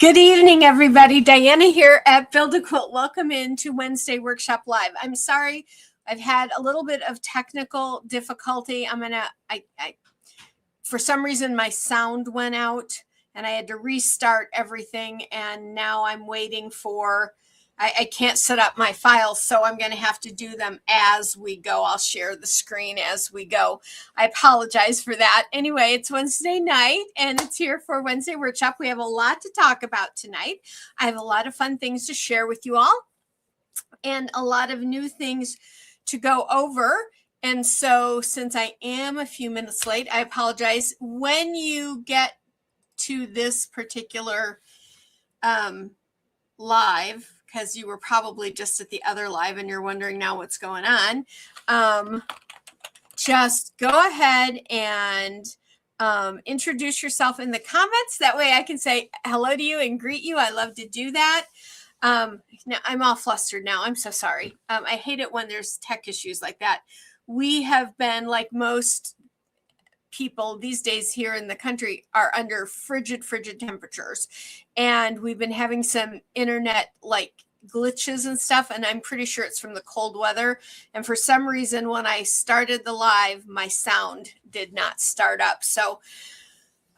Good evening, everybody. Diana here at Build a Quilt. Welcome into Wednesday Workshop Live. I'm sorry, I've had a little bit of technical difficulty. For some reason, my sound went out and I had to restart everything. And now I'm waiting for, I can't set up my files, so I'm going to have to do them as we go. I'll share the screen as we go. I apologize for that. Anyway, it's Wednesday night and it's here for Wednesday Workshop. We have a lot to talk about tonight. I have a lot of fun things to share with you all and a lot of new things to go over. And so since I am a few minutes late, I apologize. When you get to this particular live, because you were probably just at the other live and you're wondering now what's going on, just go ahead and introduce yourself in the comments. That way I can say hello to you and greet you. I love to do that. Now I'm all flustered now. I'm so sorry. I hate it when there's tech issues like that. We have been, like most people these days here in the country, are under frigid temperatures. And we've been having some internet glitches and stuff. And I'm pretty sure it's from the cold weather. And for some reason, when I started the live, my sound did not start up. So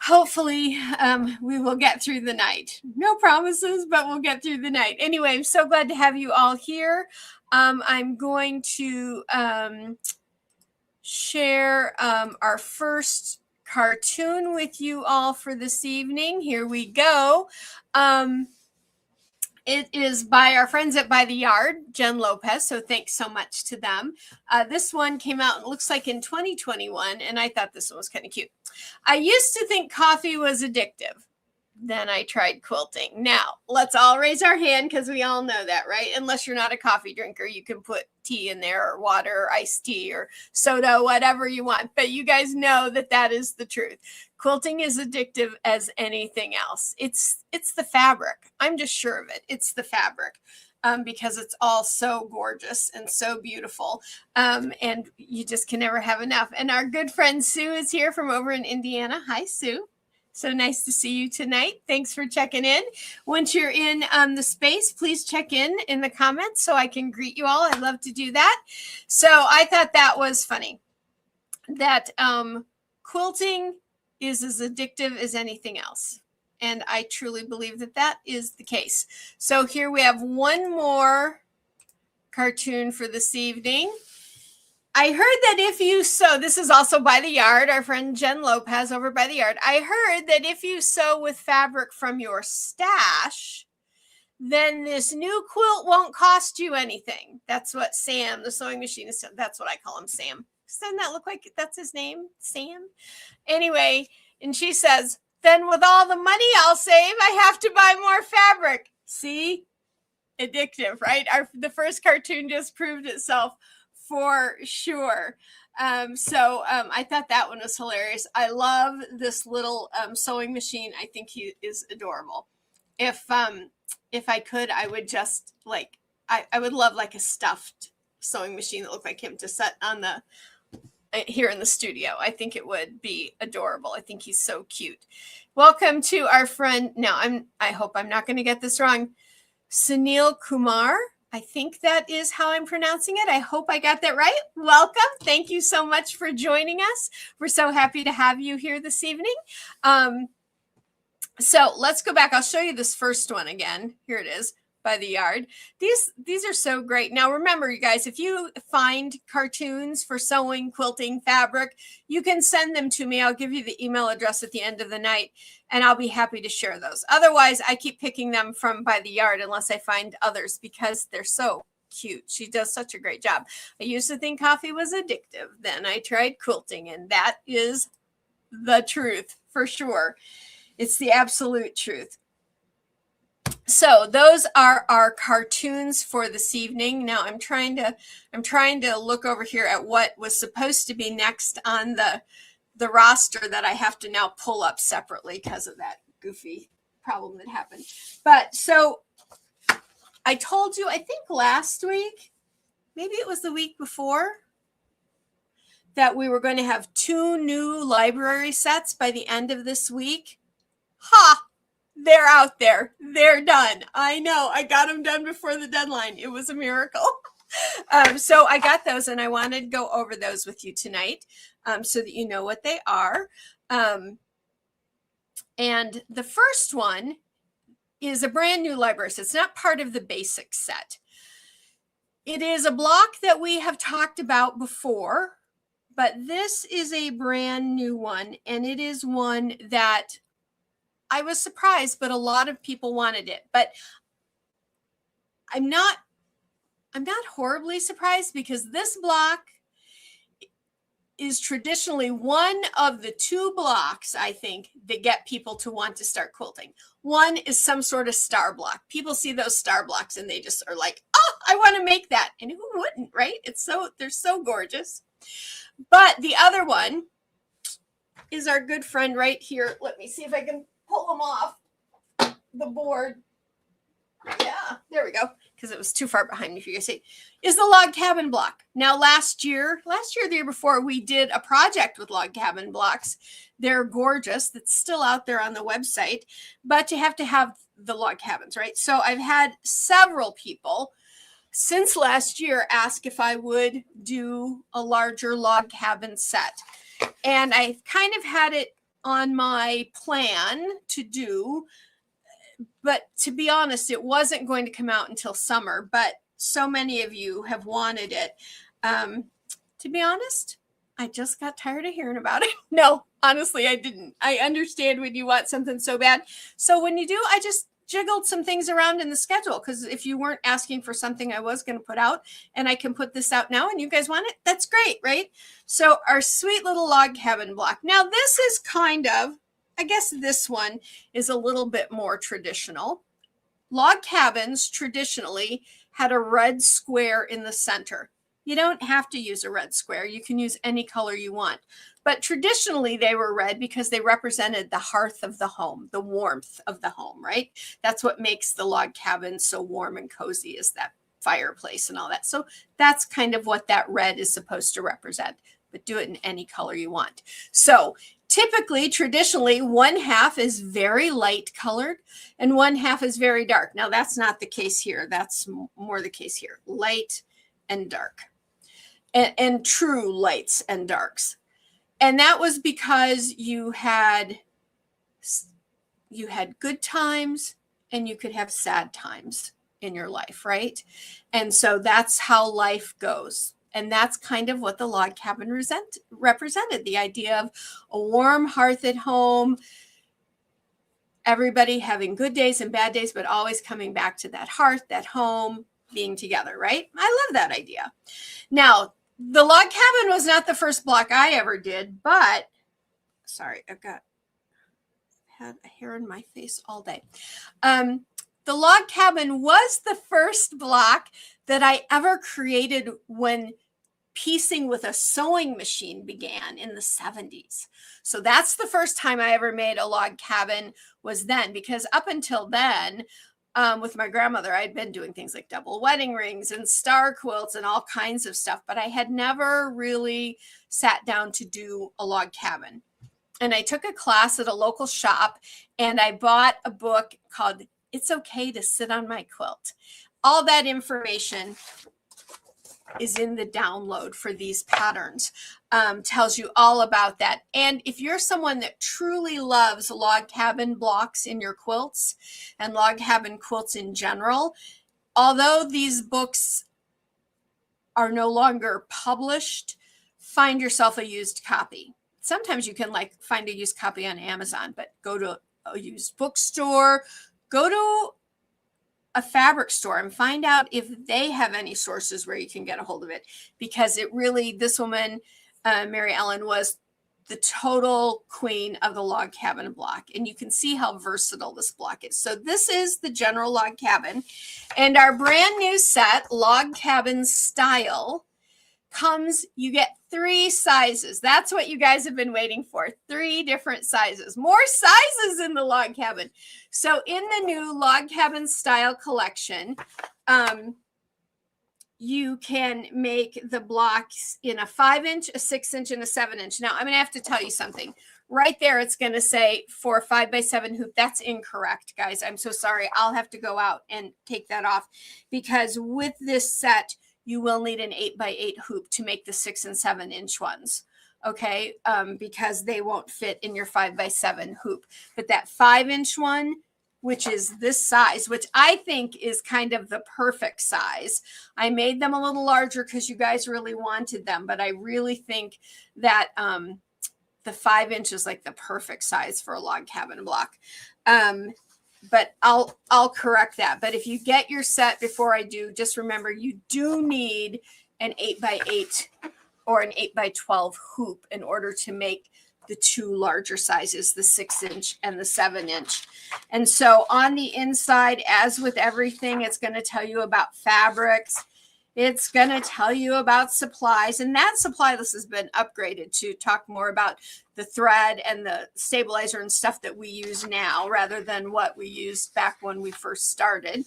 hopefully we will get through the night. No promises, but we'll get through the night. Anyway, I'm so glad to have you all here. I'm going to share our first cartoon with you all for this evening. Here we go. It is by our friends at By the Yard, Jen Lopez. So thanks so much to them. This one came out, it looks like in 2021, and I thought this one was kind of cute. I used to think coffee was addictive. Then I tried quilting. Now, let's all raise our hand because we all know that, right? Unless you're not a coffee drinker, you can put tea in there or water or iced tea or soda, whatever you want. But you guys know that that is the truth. Quilting is addictive as anything else. It's the fabric. I'm just sure of it. It's the fabric. Because it's all so gorgeous and so beautiful. And you just can never have enough. And our good friend Sue is here from over in Indiana. Hi, Sue. So nice to see you tonight. Thanks for checking in. Once you're in the space, please check in the comments so I can greet you all. I love to do that. So I thought that was funny, that quilting is as addictive as anything else. And I truly believe that that is the case. So here we have one more cartoon for this evening. I heard that if you sew, this is also By the Yard, our friend Jen Lopez over By the Yard. I heard that if you sew with fabric from your stash, then this new quilt won't cost you anything. That's what Sam, the sewing machinist, that's what I call him, Sam. Doesn't that look like that's his name, Sam? Anyway, and she says, then with all the money I'll save, I have to buy more fabric. See? Addictive, right? The first cartoon just proved itself for sure. I thought that one was hilarious. I love this little sewing machine. I think he is adorable. If I could, I would just I would love like a stuffed sewing machine that looked like him to set on the here in the studio. I think it would be adorable. I think he's so cute. Welcome to our friend. Now I hope I'm not going to get this wrong. Sunil Kumar. I think that is how I'm pronouncing it. I hope I got that right. Welcome. Thank you so much for joining us. We're so happy to have you here this evening. So let's go back. I'll show you this first one again. Here it is, By the Yard. These are so great. Now remember, you guys, if you find cartoons for sewing, quilting, fabric, you can send them to me. I'll give you the email address at the end of the night, and I'll be happy to share those. Otherwise, I keep picking them from By the Yard unless I find others because they're so cute. She does such a great job. I used to think coffee was addictive. Then I tried quilting, and that is the truth for sure. It's the absolute truth. So those are our cartoons for this evening. Now I'm trying to look over here at what was supposed to be next on the roster that I have to now pull up separately because of that goofy problem that happened. But so I told you, I think last week, maybe it was the week before, that we were going to have 2 new library sets by the end of this week. Ha! they're out there. They're done. I know. I got them done before the deadline. It was a miracle. So I got those, and I wanted to go over those with you tonight, so that you know what they are. And the first one is a brand new library. So it's not part of the basic set. It is a block that we have talked about before, but this is a brand new one, and it is one that I was surprised, but a lot of people wanted it. But I'm not horribly surprised, because this block is traditionally one of the two blocks, I think, that get people to want to start quilting. One is some sort of star block. People see those star blocks and they just are like, oh, I want to make that. And who wouldn't, right? They're so gorgeous. But the other one is our good friend right here. Let me see if I can pull them off the board. Yeah, there we go. Because it was too far behind me for you to see, is the log cabin block. Now, last year, the year before, we did a project with log cabin blocks. They're gorgeous. That's still out there on the website, but you have to have the log cabins, right? So I've had several people since last year ask if I would do a larger log cabin set. And I kind of had it on my plan to do, but to be honest, it wasn't going to come out until summer, but so many of you have wanted it. To be honest, I just got tired of hearing about it. No, honestly, I didn't. I understand when you want something so bad. So when you do, I just jiggled some things around in the schedule, because if you weren't asking for something I was going to put out, and I can put this out now and you guys want it, that's great, right? So our sweet little log cabin block. Now this is kind of, I guess this one is a little bit more traditional. Log cabins traditionally had a red square in the center. You don't have to use a red square. You can use any color you want. But traditionally they were red because they represented the hearth of the home, the warmth of the home, right? That's what makes the log cabin so warm and cozy, is that fireplace and all that. So that's kind of what that red is supposed to represent, but do it in any color you want. So typically, traditionally, one half is very light colored and one half is very dark. Now, that's not the case here. That's more the case here. Light and dark, and true lights and darks. And that was because you had good times and you could have sad times in your life, right? And so that's how life goes. And that's kind of what the log cabin represented, the idea of a warm hearth at home, everybody having good days and bad days, but always coming back to that hearth, that home, being together, right? I love that idea. Now, the log cabin was not the first block I ever did, but sorry, I've had a hair in my face all day. The log cabin was the first block that I ever created when piecing with a sewing machine began in the 70s. So that's the first time I ever made a log cabin, was then, because up until then, with my grandmother, I'd been doing things like double wedding rings and star quilts and all kinds of stuff, but I had never really sat down to do a log cabin. And I took a class at a local shop, and I bought a book called It's Okay to Sit on My Quilt. All that information is in the download for these patterns. Tells you all about that. And if you're someone that truly loves log cabin blocks in your quilts and log cabin quilts in general, although these books are no longer published, find yourself a used copy. Sometimes you can find a used copy on Amazon, but go to a used bookstore, go to a fabric store and find out if they have any sources where you can get a hold of it, because it really, this woman, Mary Ellen, was the total queen of the log cabin block. And you can see how versatile this block is. So this is the general log cabin, and our brand new set, Log Cabin Style, comes, you get 3 sizes. That's what you guys have been waiting for. 3 different sizes, more sizes in the log cabin. So in the new Log Cabin Style collection, you can make the blocks in a 5-inch, a 6-inch, and a 7-inch. Now, I'm going to have to tell you something. Right there, it's going to say for a 5x7 hoop. That's incorrect, guys. I'm so sorry. I'll have to go out and take that off, because with this set, you will need an 8x8 hoop to make the 6 and 7-inch ones. Okay, because they won't fit in your 5x7 hoop. But that 5-inch one, which is this size, which I think is kind of the perfect size. I made them a little larger because you guys really wanted them, but I really think that the 5-inch is like the perfect size for a log cabin block. But I'll correct that. But if you get your set before I do, just remember you do need an 8x8 or an 8x12 hoop in order to make the two larger sizes, the 6-inch and the 7-inch. And so on the inside, as with everything, it's going to tell you about fabrics. It's going to tell you about supplies. And that supply list has been upgraded to talk more about the thread and the stabilizer and stuff that we use now, rather than what we used back when we first started.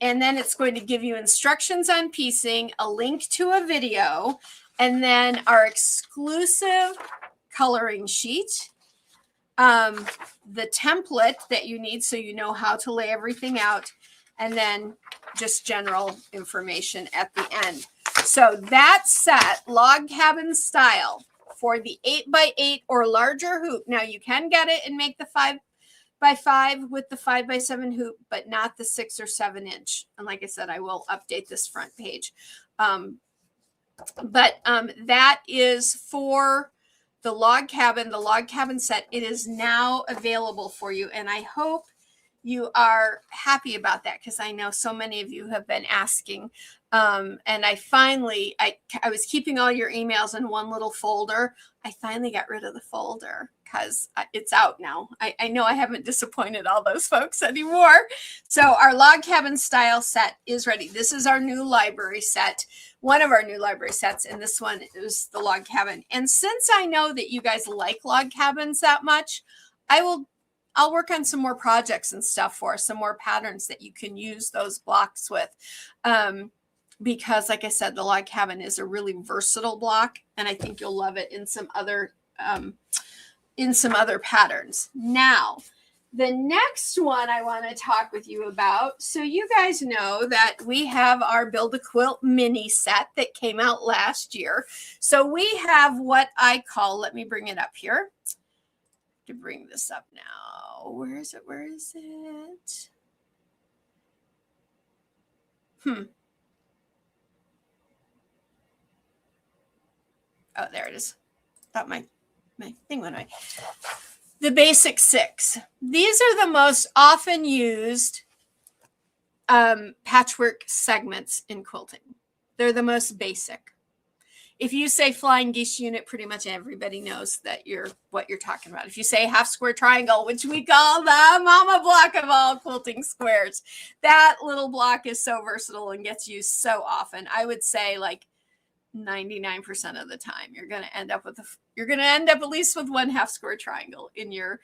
And then it's going to give you instructions on piecing, a link to a video, and then our exclusive coloring sheet, the template that you need so you know how to lay everything out, and then just general information at the end. So that set, log cabin style, for the 8x8 or larger hoop. Now you can get it and make the 5x5 with the 5x7 hoop, but not the 6 or 7-inch. And like I said, I will update this front page. But that is for the log cabin set. It is now available for you. And I hope you are happy about that, because I know so many of you have been asking. And I finally, I was keeping all your emails in one little folder. I finally got rid of the folder because it's out now. I know I haven't disappointed all those folks anymore. So our log cabin style set is ready. This is our new library set, one of our new library sets. And this one is the log cabin. And since I know that you guys like log cabins that much, I'll work on some more projects and stuff for some more patterns that you can use those blocks with. Because like I said, the log cabin is a really versatile block, and I think you'll love it in some other patterns. Now, the next one I want to talk with you about. So you guys know that we have our Build a Quilt mini set that came out last year. So we have what I call, let me bring it up here to bring this up now. Where is it? Where is it? Oh, there it is. Thought my thing went away. The Basic 6. These are the most often used patchwork segments in quilting. They're the most basic. If you say flying geese unit, pretty much everybody knows that what you're talking about. If you say half square triangle, which we call the mama block of all quilting squares, that little block is so versatile and gets used so often. I would say like 99% of the time you're going to end up at least with one half square triangle in your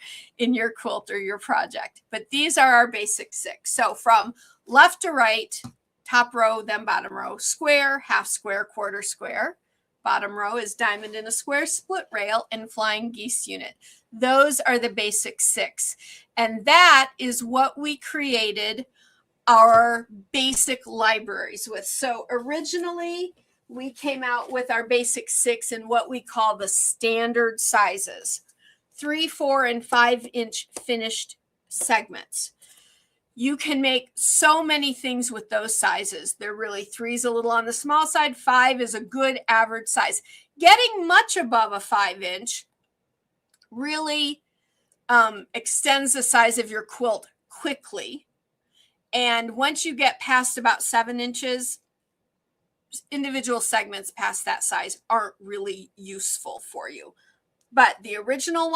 quilt or your project. But these are our Basic 6. So from left to right, top row, then bottom row, square, half square, quarter square. Bottom row is diamond in a square, split rail, and flying geese unit. Those are the Basic 6. And that is what we created our basic libraries with. So originally, we came out with our Basic 6 in what we call the standard sizes, 3, 4, and 5-inch finished segments. You can make so many things with those sizes. They're really 3's a little on the small side. 5 is a good average size. Getting much above a 5-inch really extends the size of your quilt quickly. And once you get past about 7 inches, individual segments past that size aren't really useful for you. But the original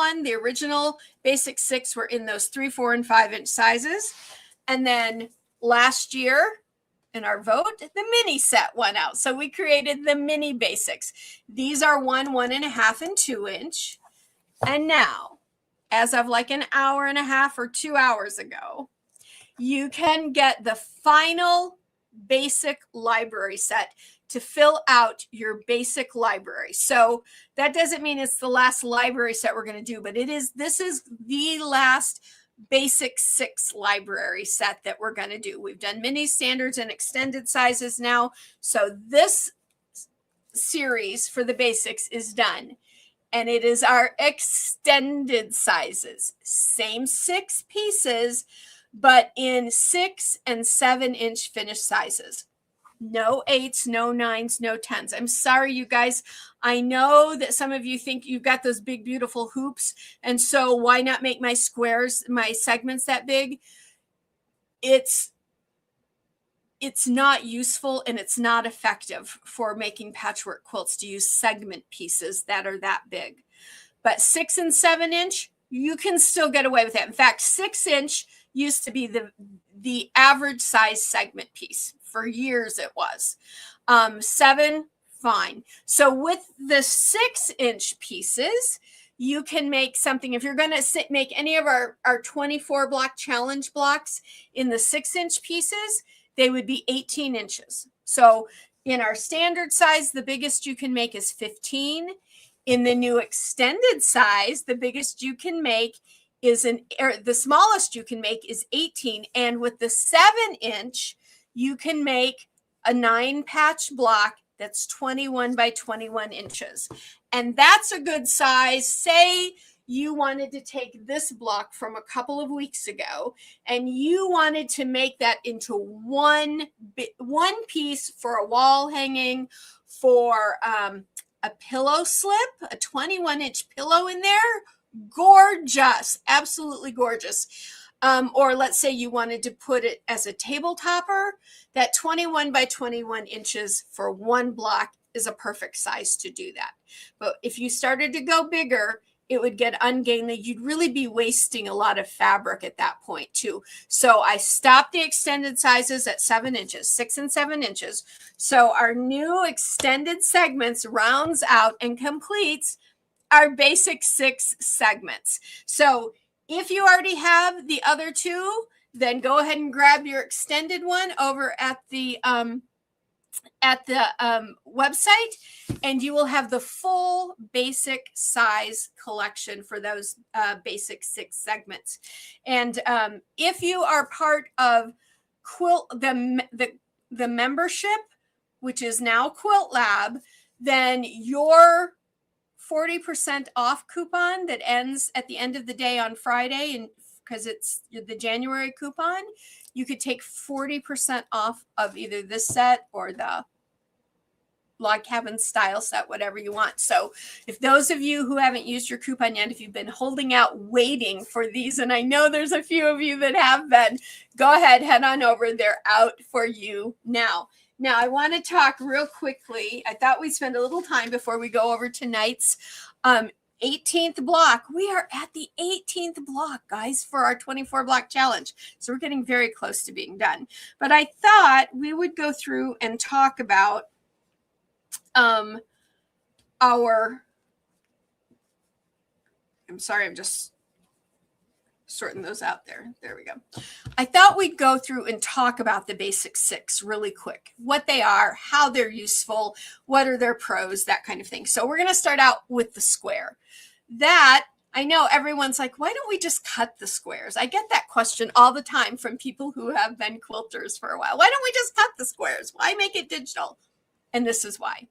Basic 6 were in those 3, 4, and 5-inch sizes. And then last year in our vote, the mini set went out. So we created the mini basics. These are 1, 1.5, and 2-inch. And now, as of like an hour and a half or 2 hours ago, you can get the final basic library set to fill out your basic library. So that doesn't mean it's the last library set we're going to do, but this is the last basic 6 library set that we're going to do. We've done mini, standards, and extended sizes now. So this series for the basics is done. And it is our extended sizes. Same 6 pieces, but in 6 and 7 inch finished sizes. No 8s, no 9s, no 10s. I'm sorry, you guys. I know that some of you think you've got those big, beautiful hoops. And so why not make my squares, my segments that big? It's not useful and it's not effective for making patchwork quilts to use segment pieces that are that big. But 6 and 7 inch, you can still get away with it. In fact, 6 inch used to be the average size segment piece. For years it was. 7, fine. So with the 6 inch pieces, you can make something. If you're going to make any of our 24 block challenge blocks in the 6 inch pieces, they would be 18 inches. So in our standard size, the biggest you can make is 15. In the new extended size, the biggest you can make is the smallest you can make is 18. And with the 7 inch, you can make a 9 patch block that's 21 by 21 inches. And that's a good size. Say you wanted to take this block from a couple of weeks ago and you wanted to make that into one piece for a wall hanging, for a pillow slip, a 21 inch pillow in there. Gorgeous, absolutely gorgeous. Or let's say you wanted to put it as a table topper, that 21 by 21 inches for one block is a perfect size to do that. But if you started to go bigger, it would get ungainly. You'd really be wasting a lot of fabric at that point too. So I stopped the extended sizes at 7 inches, 6 and 7 inches. So our new extended segments rounds out and completes our basic 6 segments. So if you already have the other 2, then go ahead and grab your extended one over at the website, and you will have the full basic size collection for those basic 6 segments. And if you are part of the membership, which is now Quilt Lab, then your 40% off coupon that ends at the end of the day on Friday, and because it's the January coupon, you could take 40% off of either this set or the log cabin style set, whatever you want. So if those of you who haven't used your coupon yet, if you've been holding out waiting for these, and I know there's a few of you that have been, go ahead, head on over. They're out for you now. Now, I want to talk real quickly. I thought we'd spend a little time before we go over tonight's 18th block. We are at the 18th block, guys, for our 24 block challenge. So we're getting very close to being done. But I thought we would go through and talk about I'm sorry, I'm just sorting those out there. There we go. I thought we'd go through and talk about the basic 6 really quick, what they are, how they're useful, what are their pros, that kind of thing. So we're going to start out with the square. That, I know everyone's like, why don't we just cut the squares? I get that question all the time from people who have been quilters for a while. Why don't we just cut the squares? Why make it digital? And this is why.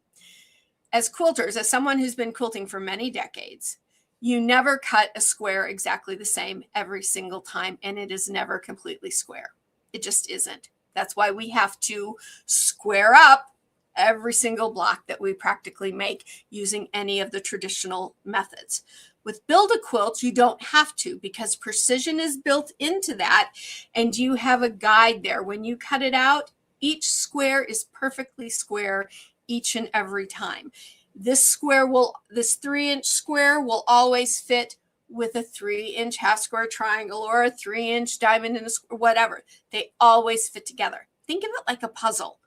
As quilters, as someone who's been quilting for many decades, you never cut a square exactly the same every single time, and it is never completely square. It just isn't. That's why we have to square up every single block that we practically make using any of the traditional methods. With Build-A-Quilt, you don't have to, because precision is built into that, and you have a guide there. When you cut it out, each square is perfectly square each and every time. This 3-inch square will always fit with a 3-inch half square triangle or a 3-inch diamond in a square, whatever. They always fit together. Think of it like a puzzle.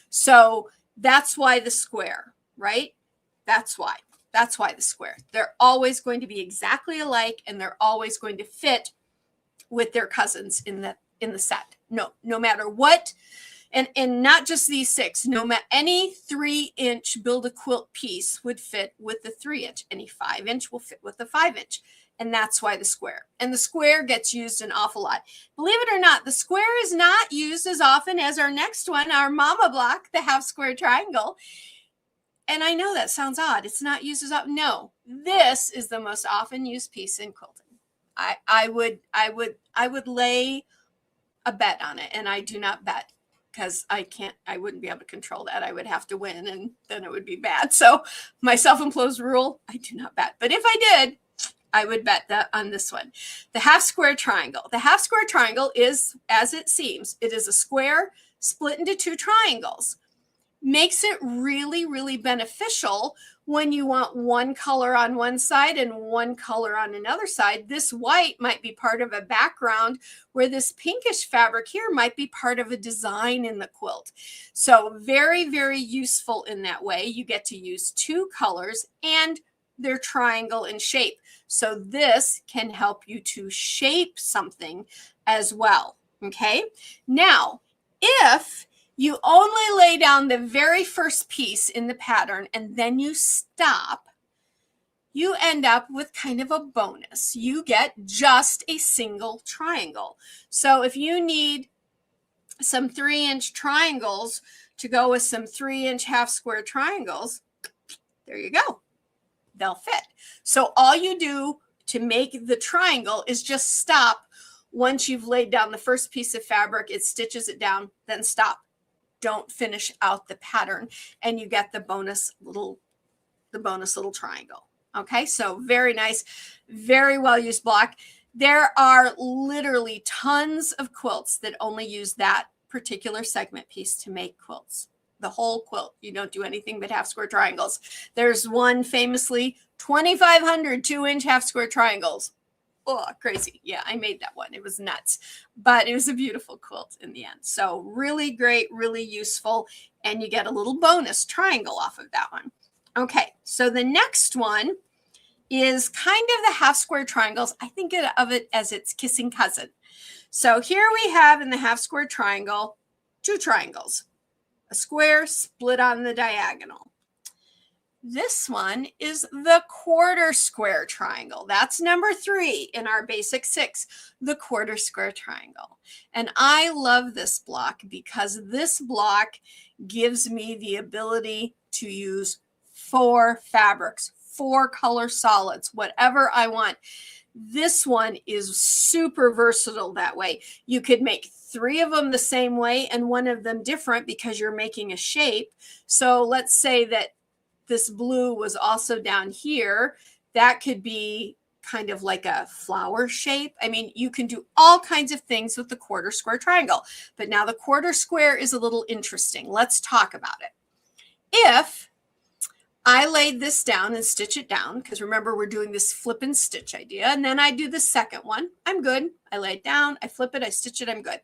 So that's why the square, right? That's why the square. They're always going to be exactly alike, and they're always going to fit with their cousins in the set. No matter what. And not just these 6, no matter any 3-inch Build-A-Quilt piece would fit with the 3-inch. Any 5-inch will fit with the 5-inch. And that's why the square. And the square gets used an awful lot. Believe it or not, the square is not used as often as our next one, our mama block, the half square triangle. And I know that sounds odd. It's not used as often. No, this is the most often used piece in quilting. I would lay a bet on it, and I do not bet because I wouldn't be able to control that. I would have to win, and then it would be bad. So my self-imposed rule, I do not bet. But if I did, I would bet that on this one. The half square triangle. The half square triangle is, as it seems, it is a square split into 2 triangles. Makes it really, really beneficial when you want one color on one side and one color on another side. This white might be part of a background where this pinkish fabric here might be part of a design in the quilt. So very, very useful in that way. You get to use 2 colors and they're triangle in shape. So this can help you to shape something as well. Okay. Now, if you only lay down the very first piece in the pattern and then you stop, you end up with kind of a bonus. You get just a single triangle. So if you need some 3-inch triangles to go with some 3-inch half square triangles, there you go. They'll fit. So all you do to make the triangle is just stop. Once you've laid down the first piece of fabric, it stitches it down, then stop. Don't finish out the pattern, and you get the bonus little triangle. Okay, so very nice, very well used block. There are literally tons of quilts that only use that particular segment piece to make quilts. The whole quilt, you don't do anything but half square triangles. There's one famously 2,500 2-inch half square triangles. Oh, crazy. Yeah, I made that one. It was nuts, but it was a beautiful quilt in the end. So really great, really useful. And you get a little bonus triangle off of that one. Okay, so the next one is kind of the half square triangles. I think of it as its kissing cousin. So here we have in the half square triangle, 2 triangles, a square split on the diagonal. This one is the quarter square triangle. That's number 3 in our basic 6, the quarter square triangle. And I love this block because this block gives me the ability to use 4 fabrics, 4 color solids, whatever I want. This one is super versatile that way. You could make 3 of them the same way and 1 of them different because you're making a shape. So let's say that this blue was also down here. That could be kind of like a flower shape. I mean, you can do all kinds of things with the quarter square triangle. But now the quarter square is a little interesting. Let's talk about it. If I laid this down and stitch it down, because remember we're doing this flip and stitch idea, and then I do the second one, I'm good. I lay it down, I flip it, I stitch it, I'm good.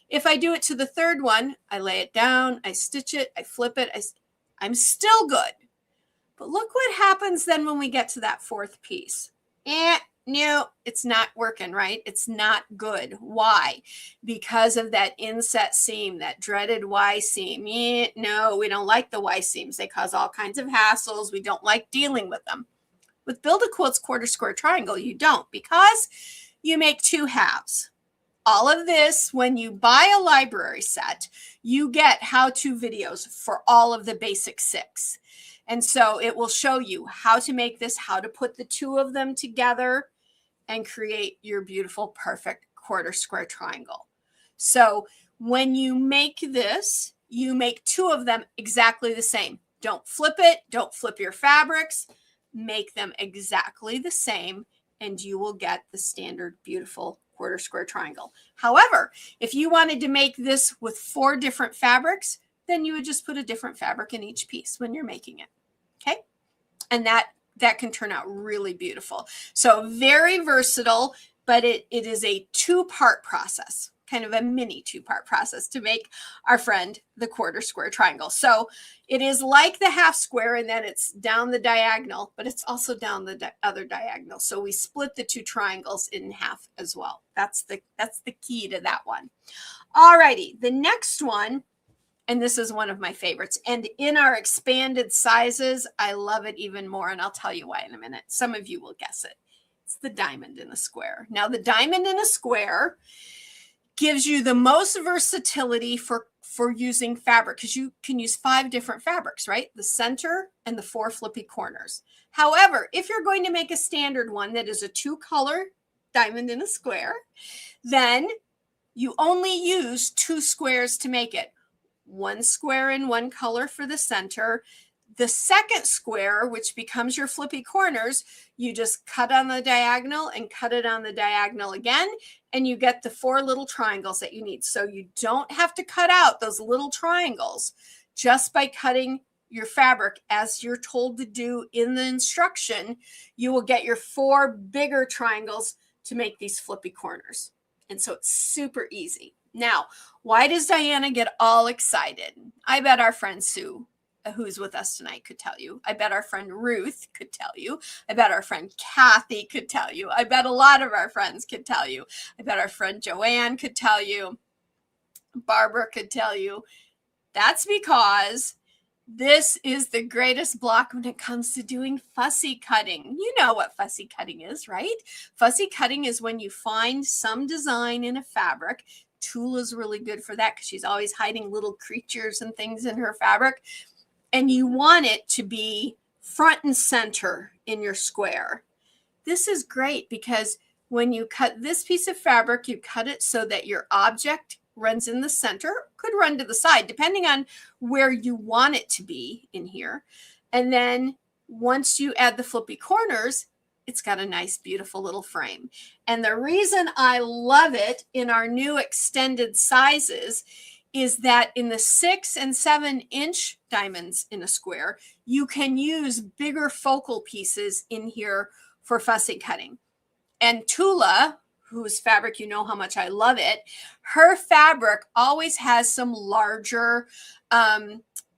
If I do it to the third one, I lay it down, I stitch it, I flip it, I'm still good. But look what happens then when we get to that 4th piece. No, it's not working, right? It's not good. Why? Because of that inset seam, that dreaded Y seam. No, we don't like the Y seams. They cause all kinds of hassles. We don't like dealing with them. With Build-A-Quilt's quarter square triangle, you don't, because you make 2 halves. All of this, when you buy a library set, you get how-to videos for all of the basic 6. And so it will show you how to make this, how to put the 2 of them together and create your beautiful, perfect quarter square triangle. So when you make this, you make 2 of them exactly the same. Don't flip it. Don't flip your fabrics. Make them exactly the same, and you will get the standard beautiful quarter square triangle. However, if you wanted to make this with 4 different fabrics, then you would just put a different fabric in each piece when you're making it. Okay. And that can turn out really beautiful. So very versatile, but it is a 2-part process, kind of a mini 2-part process to make our friend the quarter square triangle. So it is like the half square in that it's down the diagonal, but it's also down the other diagonal. So we split the 2 triangles in half as well. That's the key to that one. All righty. The next one And this is one of my favorites. And in our expanded sizes, I love it even more. And I'll tell you why in a minute. Some of you will guess it. It's the diamond in a square. Now, the diamond in a square gives you the most versatility for using fabric, because you can use 5 different fabrics, right? The center and the 4 flippy corners. However, if you're going to make a standard one that is a 2-color diamond in a square, then you only use 2 squares to make it. 1 square in 1 color for the center. The second square, which becomes your flippy corners, you just cut on the diagonal and cut it on the diagonal again, and you get the 4 little triangles that you need. So you don't have to cut out those little triangles. Just by cutting your fabric as you're told to do in the instruction, you will get your 4 bigger triangles to make these flippy corners. And so it's super easy. Now, why does Diana get all excited? I bet our friend Sue, who's with us tonight, could tell you. I bet our friend Ruth could tell you. I bet our friend Kathy could tell you. I bet a lot of our friends could tell you. I bet our friend Joanne could tell you. Barbara could tell you. That's because this is the greatest block when it comes to doing fussy cutting. You know what fussy cutting is, right? Fussy cutting is when you find some design in a fabric. Tula's really good for that because she's always hiding little creatures and things in her fabric. And you want it to be front and center in your square. This is great because when you cut this piece of fabric, you cut it so that your object runs in the center, could run to the side, depending on where you want it to be in here. And then once you add the flippy corners, it's got a nice, beautiful little frame. And the reason I love it in our new extended sizes is that in the 6 and 7 inch diamonds in a square, you can use bigger focal pieces in here for fussy cutting. And Tula, whose fabric, you know how much I love it, her fabric always has some larger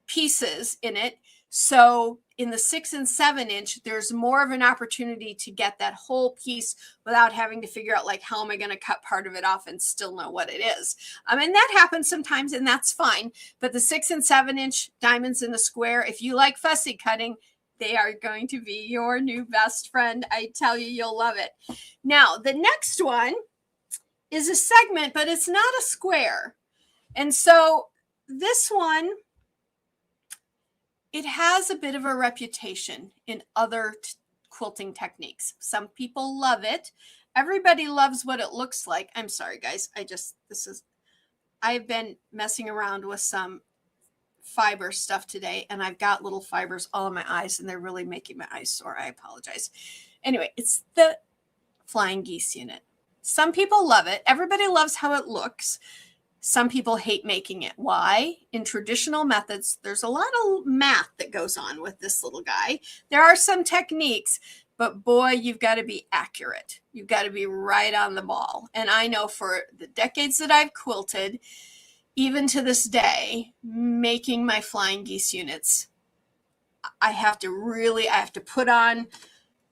pieces in it. So in the 6 and 7 inch, there's more of an opportunity to get that whole piece without having to figure out, like, how am I going to cut part of it off and still know what it is? And that happens sometimes, and that's fine. But the 6 and 7 inch diamonds in a square, if you like fussy cutting, they are going to be your new best friend. I tell you, you'll love it. Now, the next one is a segment, but it's not a square. And so this one, it has a bit of a reputation in other quilting techniques. Some people love it. Everybody loves what it looks like. I'm sorry, guys. I've been messing around with some fiber stuff today, and I've got little fibers all in my eyes, and they're really making my eyes sore. I apologize. Anyway, it's the Flying Geese unit. Some people love it. Everybody loves how it looks. Some people hate making it. Why? In traditional methods, there's a lot of math that goes on with this little guy. There are some techniques, but boy, you've got to be accurate. You've got to be right on the ball. And I know for the decades that I've quilted, even to this day, making my Flying Geese units, I have to put on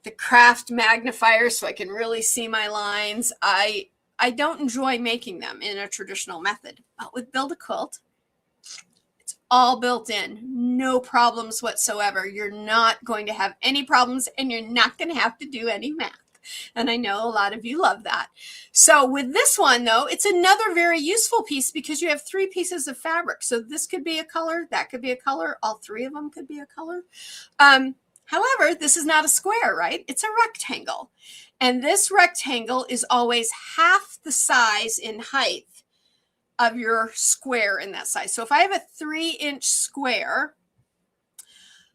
the craft magnifier so I can really see my lines. I don't enjoy making them in a traditional method, but with Build a Quilt, it's all built in, no problems whatsoever. You're not going to have any problems, and you're not going to have to do any math. And I know a lot of you love that. So with this one, though, it's another very useful piece because you have 3 pieces of fabric. So this could be a color, that could be a color, all 3 of them could be a color. However, this is not a square, right? It's a rectangle. And this rectangle is always half the size in height of your square in that size. So if I have a 3-inch square,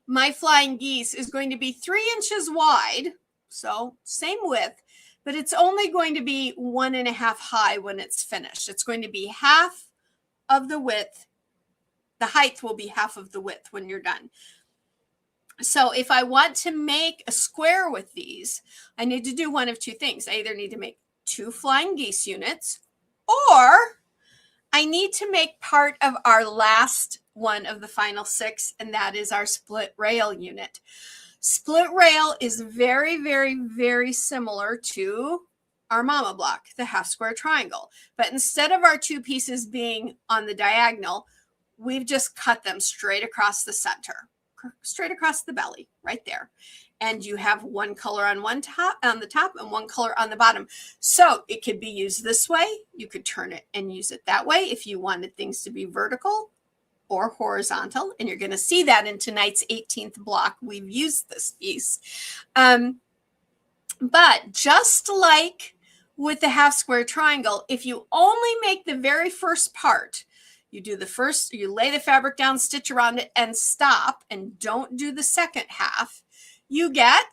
my Flying Geese is going to be 3 inches wide. So same width, but it's only going to be 1.5 high when it's finished. It's going to be half of the width. The height will be half of the width when you're done. So if I want to make a square with these, I need to do one of 2 things. I either need to make 2 Flying Geese units, or I need to make part of our last one of the final 6, and that is our split rail unit. Split rail is very, very, very similar to our mama block, the half square triangle. But instead of our 2 pieces being on the diagonal, we've just cut them straight across the center, straight across the belly, right there. And you have one color on the top and one color on the bottom. So it could be used this way. You could turn it and use it that way if you wanted things to be vertical or horizontal. And you're going to see that in tonight's 18th block. We've used this piece. But just like with the half square triangle, if you only make the very first part, you lay the fabric down, stitch around it, and stop, and don't do the second half, you got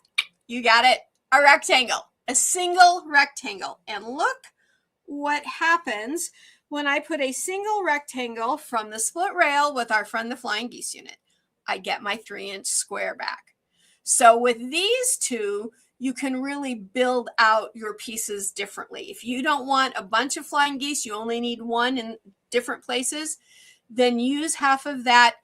it, a rectangle, a single rectangle. And look what happens when I put a single rectangle from the split rail with our friend the Flying Geese unit. I get my 3-inch square back. So with these two, you can really build out your pieces differently. If you don't want a bunch of flying geese, you only need one in different places, then use half of that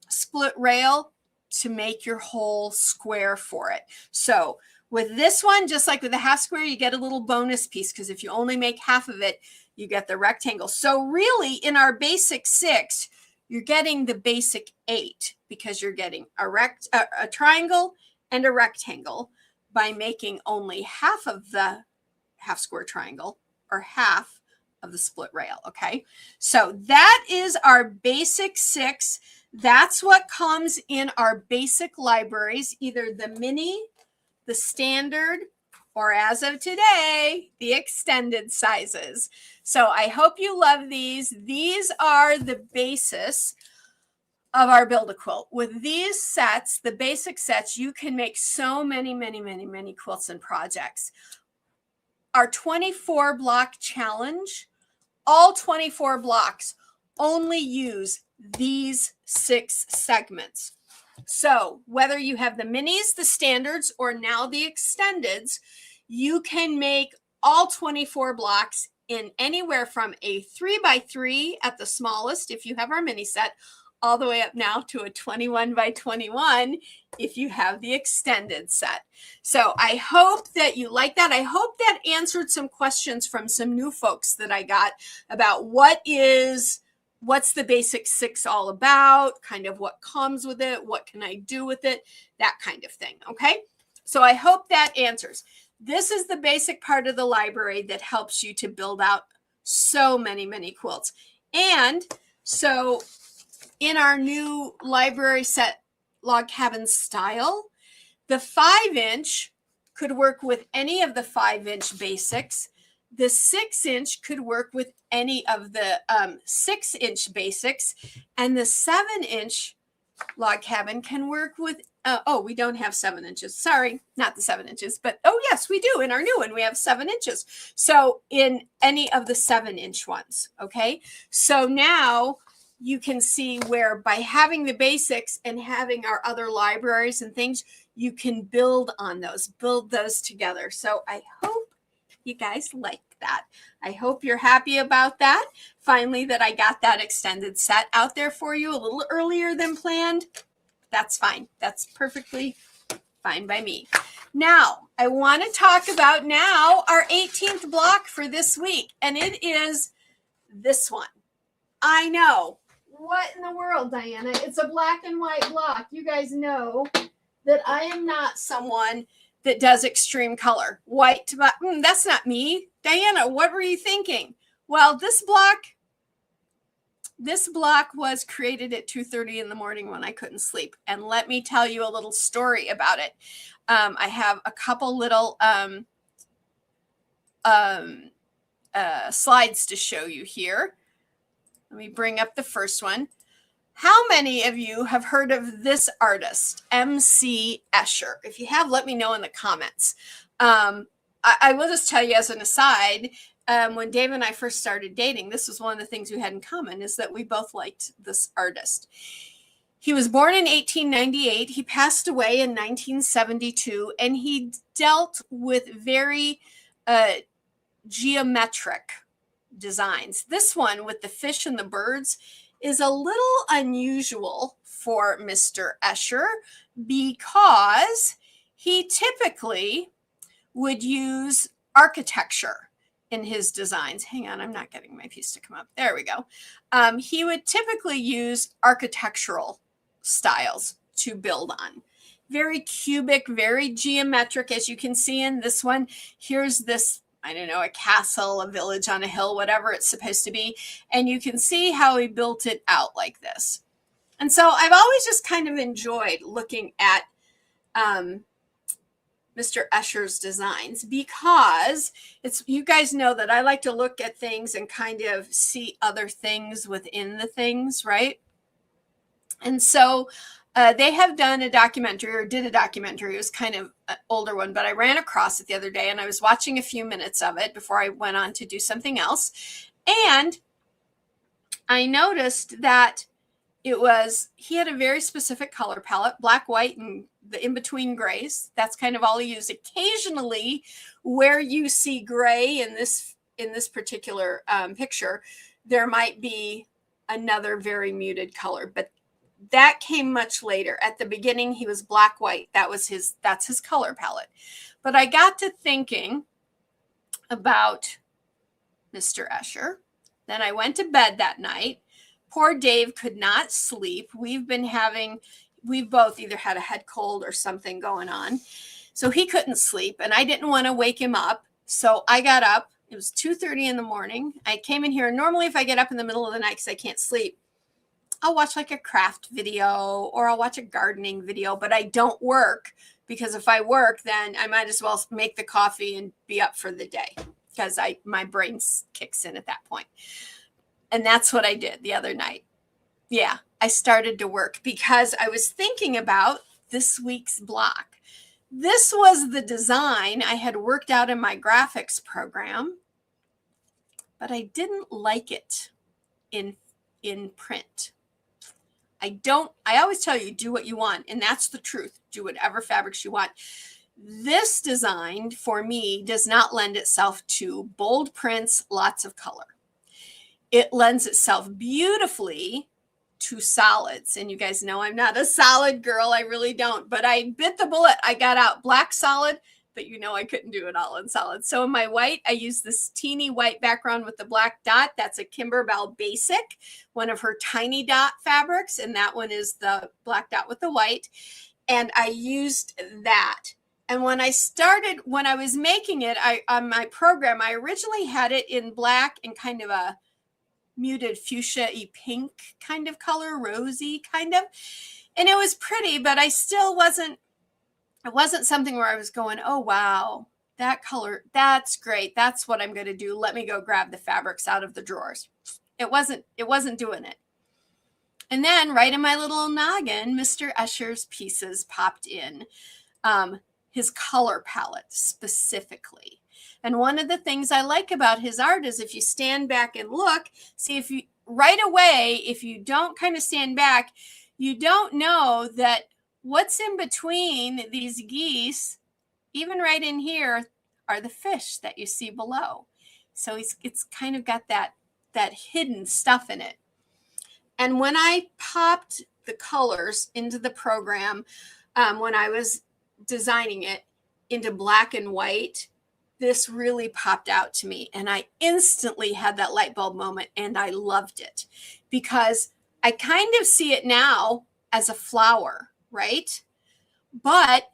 split rail to make your whole square for it. So with this one, just like with the half square, you get a little bonus piece, because if you only make half of it, you get the rectangle. So really in our basic 6, you're getting the basic 8, because you're getting a triangle and a rectangle by making only half of the half square triangle or half of the split rail. Okay, so that is our basic 6. That's what comes in our basic libraries, either the mini, the standard, or as of today, the extended sizes. So I hope you love these. These are the basis of our Build-A-Quilt. With these sets, the basic sets, you can make so many, many, many, many quilts and projects. Our 24 block challenge, all 24 blocks only use these 6 segments. So whether you have the minis, the standards, or now the extendeds, you can make all 24 blocks in anywhere from a 3x3 at the smallest, if you have our mini set, all the way up now to a 21x21 if you have the extended set. So I hope that you like that. I hope that answered some questions from some new folks that I got about what's the basic 6 all about, kind of what comes with it, what can I do with it, that kind of thing. Okay, so I hope that answers. This is the basic part of the library that helps you to build out so many, many quilts. And so in our new library set log cabin style, the 5-inch could work with any of the 5-inch basics. The 6-inch could work with any of the 6-inch basics, and the 7-inch log cabin can work with, we don't have 7 inches. Sorry, not the 7 inches, but yes, we do. In our new one, we have 7 inches. So in any of the 7-inch ones, okay? So now you can see where by having the basics and having our other libraries and things, you can build on those, build those together. So I hope you guys like that. I hope you're happy about that. Finally, that I got that extended set out there for you a little earlier than planned. That's fine. That's perfectly fine by me. Now, I want to talk about now our 18th block for this week, and it is this one. I know. What in the world, Diana? It's a black and white block. You guys know that I am not someone that does extreme color. White to black. That's not me. Diana, what were you thinking? Well, this block was created at 2:30 in the morning when I couldn't sleep. And let me tell you a little story about it. I have a couple little slides to show you here. Let me bring up the first one. How many of you have heard of this artist, M.C. Escher? If you have, let me know in the comments. I will just tell you as an aside, when Dave and I first started dating, this was one of the things we had in common, is that we both liked this artist. He was born in 1898. He passed away in 1972, and he dealt with very geometric designs. This one with the fish and the birds is a little unusual for Mr. Escher because he typically would use architecture in his designs. Hang on, I'm not getting my piece to come up. There we go. He would typically use architectural styles to build on. Very cubic, very geometric, as you can see in this one. Here's this, I don't know, a castle, a village on a hill, whatever it's supposed to be. And you can see how he built it out like this. And so I've always just kind of enjoyed looking at Mr. Escher's designs, because it's, you guys know that I like to look at things and kind of see other things within the things, right? And so they have done a documentary, or did a documentary. It was kind of an older one, but I ran across it the other day and I was watching a few minutes of it before I went on to do something else. And I noticed that he had a very specific color palette, black, white, and the in-between grays. That's kind of all he used. Occasionally, where you see gray in this particular picture, there might be another very muted color, but that came much later. At the beginning, he was black, white. That's his color palette. But I got to thinking about Mr. Escher. Then I went to bed that night. Poor Dave could not sleep. We've both either had a head cold or something going on. So he couldn't sleep, and I didn't want to wake him up. So I got up. It was 2:30 in the morning. I came in here, and normally if I get up in the middle of the night because I can't sleep, I'll watch like a craft video or I'll watch a gardening video, but I don't work, because if I work, then I might as well make the coffee and be up for the day, because my brain kicks in at that point. And that's what I did the other night. Yeah, I started to work because I was thinking about this week's block. This was the design I had worked out in my graphics program, but I didn't like it in print. I always tell you, do what you want, and that's the truth. Do whatever fabrics you want. This design for me does not lend itself to bold prints, lots of color. It lends itself beautifully to solids. And you guys know I'm not a solid girl. I really don't. But I bit the bullet. I got out black solid, but you know I couldn't do it all in solid. So in my white, I used this teeny white background with the black dot. That's a Kimberbell Basic, one of her tiny dot fabrics. And that one is the black dot with the white. And I used that. And when I was making it, on my program, I originally had it in black and kind of a muted fuchsia-y pink kind of color, rosy kind of. And it was pretty, but it wasn't something where I was going, oh, wow, that color, that's great. That's what I'm going to do. Let me go grab the fabrics out of the drawers. It wasn't doing it. And then right in my little noggin, Mr. Escher's pieces popped in, his color palette specifically. And one of the things I like about his art is if you stand back and look, see if you right away, if you don't kind of stand back, you don't know that what's in between these geese, even right in here, are the fish that you see below. So it's kind of got that hidden stuff in it. And when I popped the colors into the program, when I was designing it into black and white, this really popped out to me. And I instantly had that light bulb moment, and I loved it, because I kind of see it now as a flower, right? But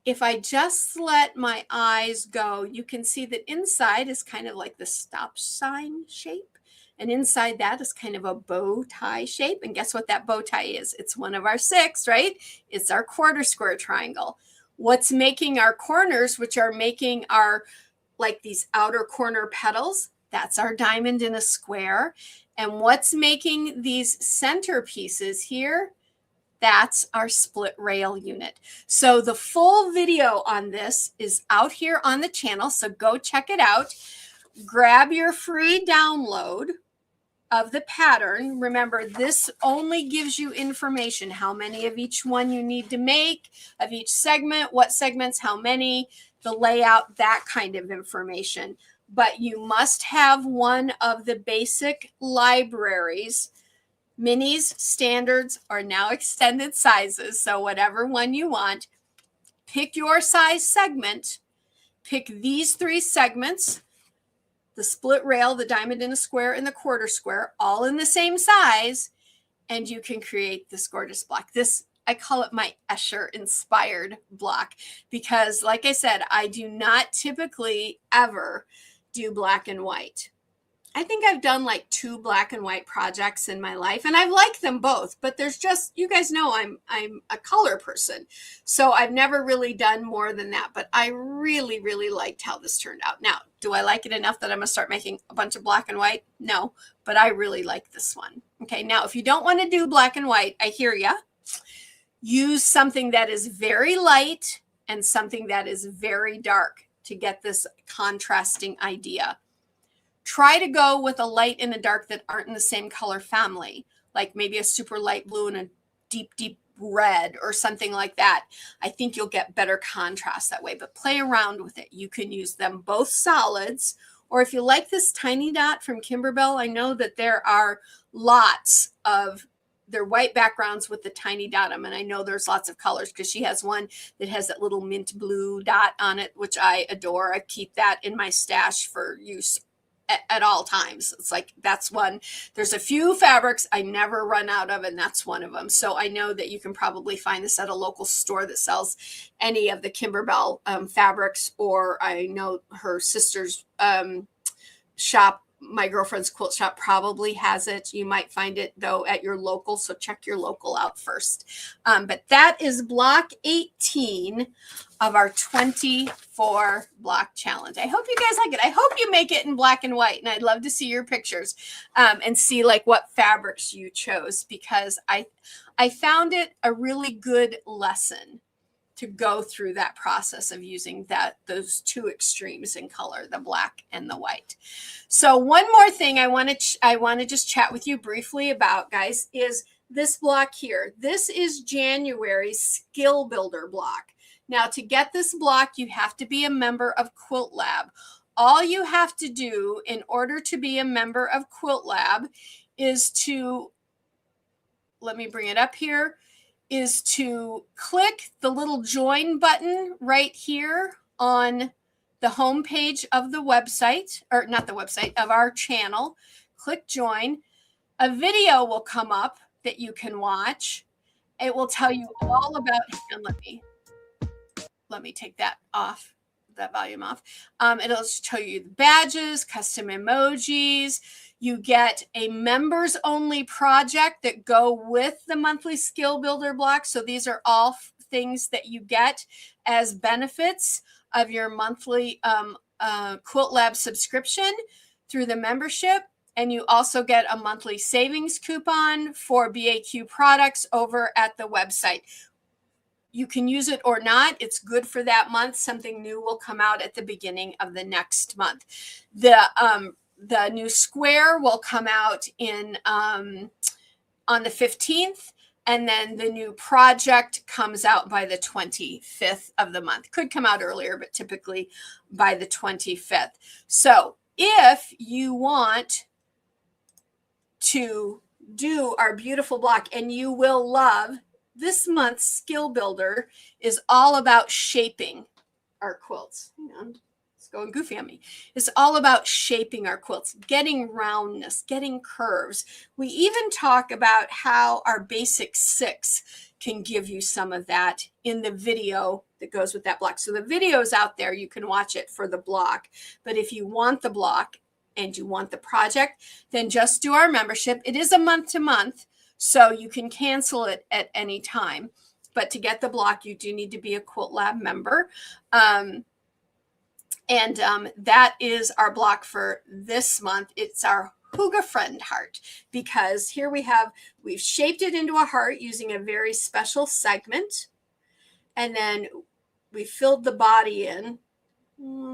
if I just let my eyes go, you can see that inside is kind of like the stop sign shape. And inside that is kind of a bow tie shape. And guess what that bow tie is? It's one of our 6, right? It's our quarter square triangle. What's making our corners, which are making our, like these outer corner petals, that's our diamond in a square. And what's making these center pieces here, that's our split rail unit. So the full video on this is out here on the channel. So go check it out. Grab your free download of the pattern. Remember, this only gives you information, how many of each one you need to make, of each segment, what segments, how many, the layout, that kind of information. But you must have one of the basic libraries. Minis, standards, are now extended sizes. So whatever one you want, pick your size segment, pick these 3 segments, the split rail, the diamond in a square, and the quarter square, all in the same size, and you can create this gorgeous block. This, I call it my Escher inspired block because, like I said, I do not typically ever do black and white. I think I've done like 2 black and white projects in my life, and I've liked them both, but there's just, you guys know I'm a color person. So I've never really done more than that, but I really, really liked how this turned out. Now, do I like it enough that I'm gonna start making a bunch of black and white? No, but I really like this one. Okay, now if you don't want to do black and white, I hear ya. Use something that is very light and something that is very dark to get this contrasting idea. Try to go with a light and a dark that aren't in the same color family, like maybe a super light blue and a deep, deep red or something like that. I think you'll get better contrast that way, but play around with it. You can use them both solids, or if you like this tiny dot from Kimberbell, I know that there are lots of their white backgrounds with the tiny dot on them. And I know there's lots of colors because she has one that has that little mint blue dot on it, which I adore. I keep that in my stash for use at all times. It's like, that's one. There's a few fabrics I never run out of, and that's one of them. So I know that you can probably find this at a local store that sells any of the Kimberbell fabrics, or I know her sister's shop, my girlfriend's quilt shop, probably has it. You might find it though at your local, so check your local out first. But that is block 18 of our 24 block challenge. I hope you guys like it. I hope you make it in black and white, and I'd love to see your pictures and see like what fabrics you chose, because I found it a really good lesson to go through that process of using those 2 extremes in color, the black and the white. So one more thing I want to just chat with you briefly about, guys, is this block here. This is January's Skill Builder block. Now, to get this block, you have to be a member of Quilt Lab. All you have to do in order to be a member of Quilt Lab is to, let me bring it up here, is to click the little join button right here on the home page of the website, or not the website, of our channel. Click join. A video will come up that you can watch. It will tell you all about, and let me take that off, that volume off. It'll show you the badges, custom emojis. You get a members only project that go with the monthly Skill Builder block. So these are all things that you get as benefits of your monthly Quilt Lab subscription through the membership. And you also get a monthly savings coupon for BAQ products over at the website. You can use it or not. It's good for that month. Something new will come out at the beginning of the next month. The new square will come out in on the 15th, and then the new project comes out by the 25th of the month. Could come out earlier, but typically by the 25th. So if you want to do our beautiful block, and you will love, this month's Skill Builder is all about shaping our quilts. Hang on. Going goofy on me. It's all about shaping our quilts, getting roundness, getting curves. We even talk about how our basic 6 can give you some of that in the video that goes with that block. So the video is out there. You can watch it for the block. But if you want the block and you want the project, then just do our membership. It is a month to month, so you can cancel it at any time. But to get the block, you do need to be a Quilt Lab member. And that is our block for this month. It's our Hygge Friend heart, because here we've shaped it into a heart using a very special segment. And then we filled the body in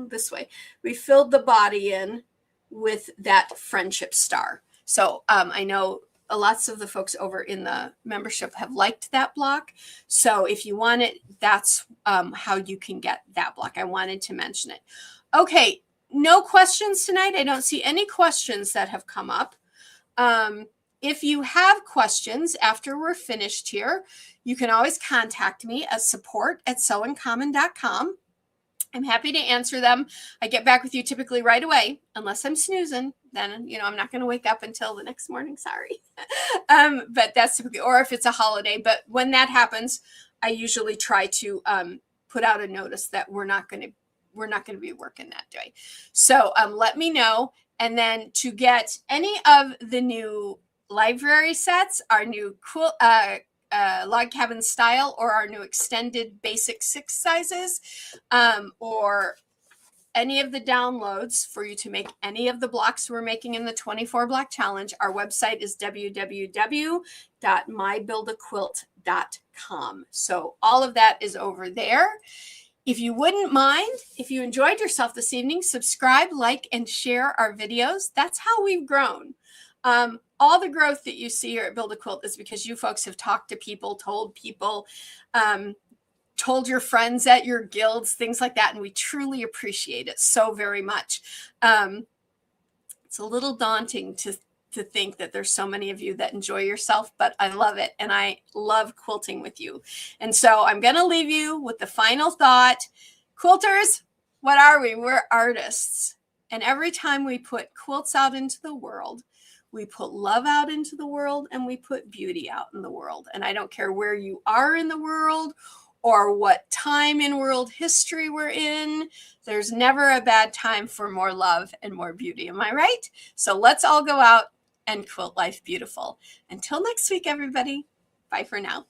this way. We filled the body in with that friendship star. So I know lots of the folks over in the membership have liked that block. So if you want it, that's how you can get that block. I wanted to mention it. Okay, no questions tonight. I don't see any questions that have come up. If you have questions after we're finished here, you can always contact me at support@sewincommon.com. I'm happy to answer them. I get back with you typically right away, unless I'm snoozing. Then, I'm not going to wake up until the next morning. Sorry. But that's typically, or if it's a holiday. But when that happens, I usually try to put out a notice that we're not going to be working that day. So let me know. And then to get any of the new library sets, our new cool log cabin style, or our new extended basic 6 sizes, or any of the downloads for you to make any of the blocks we're making in the 24 block challenge, our website is www.mybuildaquilt.com. So all of that is over there. If you wouldn't mind, if you enjoyed yourself this evening, subscribe, like, and share our videos. That's how we've grown. All the growth that you see here at Build a Quilt is because you folks have talked to people, told people, told your friends at your guilds, things like that. And we truly appreciate it so very much. It's a little daunting to think that there's so many of you that enjoy yourself, but I love it. And I love quilting with you. And so I'm going to leave you with the final thought. Quilters, what are we? We're artists. And every time we put quilts out into the world, we put love out into the world, and we put beauty out in the world. And I don't care where you are in the world or what time in world history we're in. There's never a bad time for more love and more beauty. Am I right? So let's all go out and quilt life beautiful. Until next week, everybody. Bye for now.